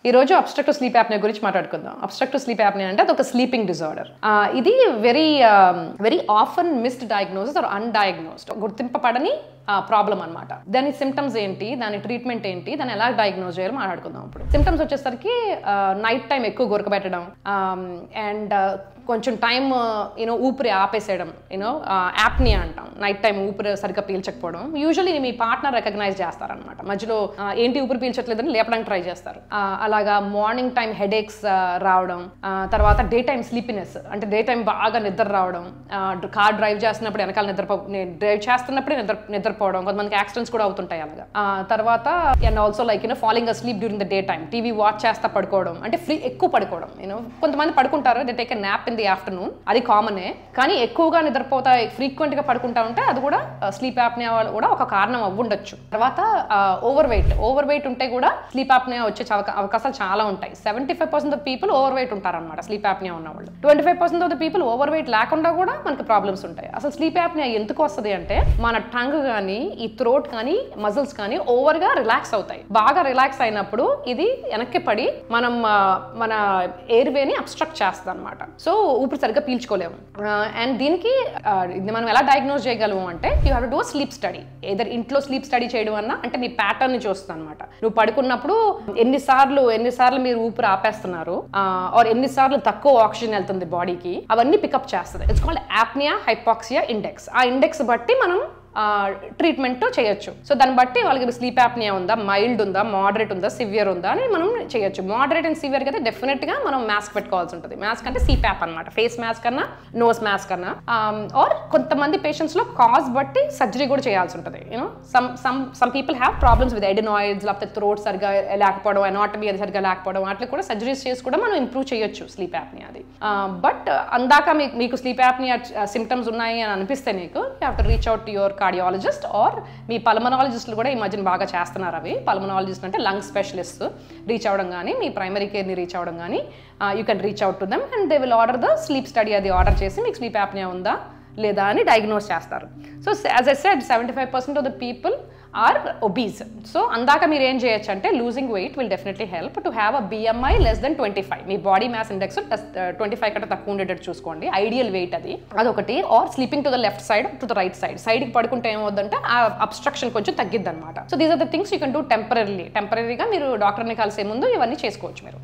ఈ రోజు obstructive sleep apnoea గురించి మాట్లాడుకుందాం. అబ్స్ట్రక్టివ్ స్లీప్ యాప్నియా అంటే అదొక స్లీపింగ్ డిజార్డర్. ఇది very often missed diagnosis or undiagnosed, గుర్తింపబడని ప్రాబ్లం అనమాట. దాని సిమ్టమ్స్ ఏంటి, దాని ట్రీట్మెంట్ ఏంటి, దాన్ని ఎలా డయాగ్నోజ్ చేయాలో మాట్లాడుకుందాం. ఇప్పుడు సిమ్టమ్స్ వచ్చేసరికి నైట్ టైం ఎక్కువ గురకబెట్టడం, అండ్ కొంచెం టైం ఊపిరి ఆపేసేయడం, యాప్నియా అంటాం. నైట్ టైం ఊపిరి సరిగ్గా పీల్చకపోవడం. యూజువల్లీ మీ పార్ట్నర్ రికగ్నైజ్ చేస్తారనమాట. మధ్యలో ఏంటి ఊపిరి పీల్చట్లేదని లేపడానికి ట్రై చేస్తారు. అలాగా మార్నింగ్ టైం హెడేక్స్ రావడం, తర్వాత డే టైం స్లీపినెస్, అంటే డే టైం బాగా నిద్ర రావడం, కార్ డ్రైవ్ చేస్తున్నప్పుడు వెనకాల డ్రైవ్ చేస్తున్నప్పుడే నిద్రపోవడం. కొంతమందికి యాక్సిడెంట్స్ కూడా అవుతుంటాయి అలాగా. తర్వాత and also like falling a sleep during the day time, TV watch చేస్తా పడుకోవడం, అంటే ఎక్కువ పడుకోవడం. కొంతమంది పడుకుంటారు, they take a nap in the afternoon, అది కామనే. కానీ ఎక్కువగా నిద్రపోతా ఫ్రీక్వెంట్ గా పడుకుంటా ఉంటే అది కూడా స్లీప్ యాప్నియా కూడా ఒక కారణం అవ్వుండొచ్చు. తర్వాత ఓవర్ వెయిట్ ఉంటే కూడా స్లీప్ యాప్నియా వచ్చే అవకాశాలు చాలా ఉంటాయి. 75% ఆఫ్ పీపుల్ ఓవర్ వెయిట్ ఉంటారన్నమాట స్లీప్ యాప్నియా ఉన్న వాళ్ళు. 25% of the people over weight లేకుండా కూడా మనకి ప్రాబ్లమ్స్ ఉంటాయి. అసలు స్లీప్ యాప్నియా ఎందుకు వస్తుంది అంటే, మన టంగ్ కానీ ఈ థ్రోట్ కానీ మజిల్స్ కానీ ఓవర్ గా రిలాక్స్ అవుతాయి. బాగా రిలాక్స్ అయినప్పుడు ఇది వెనక్కి పడి మన ఎయిర్వేని అబ్స్ట్రక్ట్ చేస్తుంది అనమాట. సో ఊపిరి సరిగ్గా పీల్చుకోలేము. అండ్ దీనికి మనం ఎలా డయాగ్నోజ్ చేయగలము అంటే, you have to do sleep study. Either ఇంట్లో స్లీప్ స్టడీ చేయడం అన్నా, అంటే నీ ప్యాటర్న్ ని చూస్తుంది అనమాట. నువ్వు పడుకున్నప్పుడు ఎన్నిసార్లు మీరు ఊపిరి ఆపేస్తున్నారు, ఆర్ ఎన్నిసార్లు తక్కువ ఆక్సిజన్ వెళ్తుంది బాడీకి, అవన్నీ పికప్ చేస్తుంది. It's called apnea hypoxia index. ఆ ఇండెక్స్ బట్టి మనం ట్రీట్మెంట్ చేయొచ్చు. సో దాన్ని బట్టి వాళ్ళకి స్లీప్ యాప్నియా ఉందా, మైల్డ్ ఉందా, మోడరేట్ ఉందా, సివియర్ ఉందా అని మనం చేయొచ్చు. మోడరేట్ అండ్ సివియర్ అయితే డెఫినెట్ గా మనం మాస్క్ పెట్టుకోవాల్సి ఉంటుంది. మాస్క్ అంటే సిప్యాప్ అనమాట, ఫేస్ మాస్క్ అన్నా నోస్ మాస్క్ అన్నా. ఆర్ కొంతమంది పేషెంట్స్ లో కాజ్ బట్టి సర్జరీ కూడా చేయాల్సి ఉంటుంది. Some people have problems with adenoids, లేకపోతే థ్రోట్ సరిగా లేకపోవడం, ఎనాటమీ అది సరిగా లేకపోవడం, వాటికి కూడా సర్జరీస్ చేసి కూడా మనం ఇంప్రూవ్ చేయొచ్చు స్లీప్ యాప్నియా అది. బట్ అందాక మీకు స్లీప్ యాప్నియా సిమ్టమ్స్ ఉన్నాయి అని అనిపిస్తే నీకు you have to reach out to your cardiologist or మీ పల్మనాలజిస్టులు కూడా ఈ మధ్యన బాగా చేస్తున్నారు. అవి పల్మనాలజిస్ట్ అంటే లంగ్ స్పెషలిస్ట్ రీచ్ అవ్వడం కానీ, మీ ప్రైమరీ కేర్ని రీచ్ అవ్వడం కానీ, you can reach out to them and they will order the sleep study. అది ఆర్డర్ చేసి మీకు స్లీప్ యాప్నియా ఉందా లేదా అని డయాగ్నోస్ చేస్తారు. So as I said 75% of the people are obese. So అందాక మీరు ఏం చేయొచ్చు అంటే, losing weight will definitely help. To have a BMI less than 25, మీ బాడీ మాస్ ఇండెక్స్ 25 కంటే తక్కువ ఉండేటట్టు చూసుకోండి. ఐడియల్ వెయిట్ అదొకటి. Or sleeping to the left side to the right సైడ్కి పడుకుంటే ఏమవుతుందంటే ఆ అబ్స్ట్రక్షన్ కొంచెం తగ్గిద్ది అనమాట. So these are the things you can do టెంపరీగా. మీరు డాక్టర్ని కలిసే ముందు ఇవన్నీ చేసుకోవచ్చు మీరు.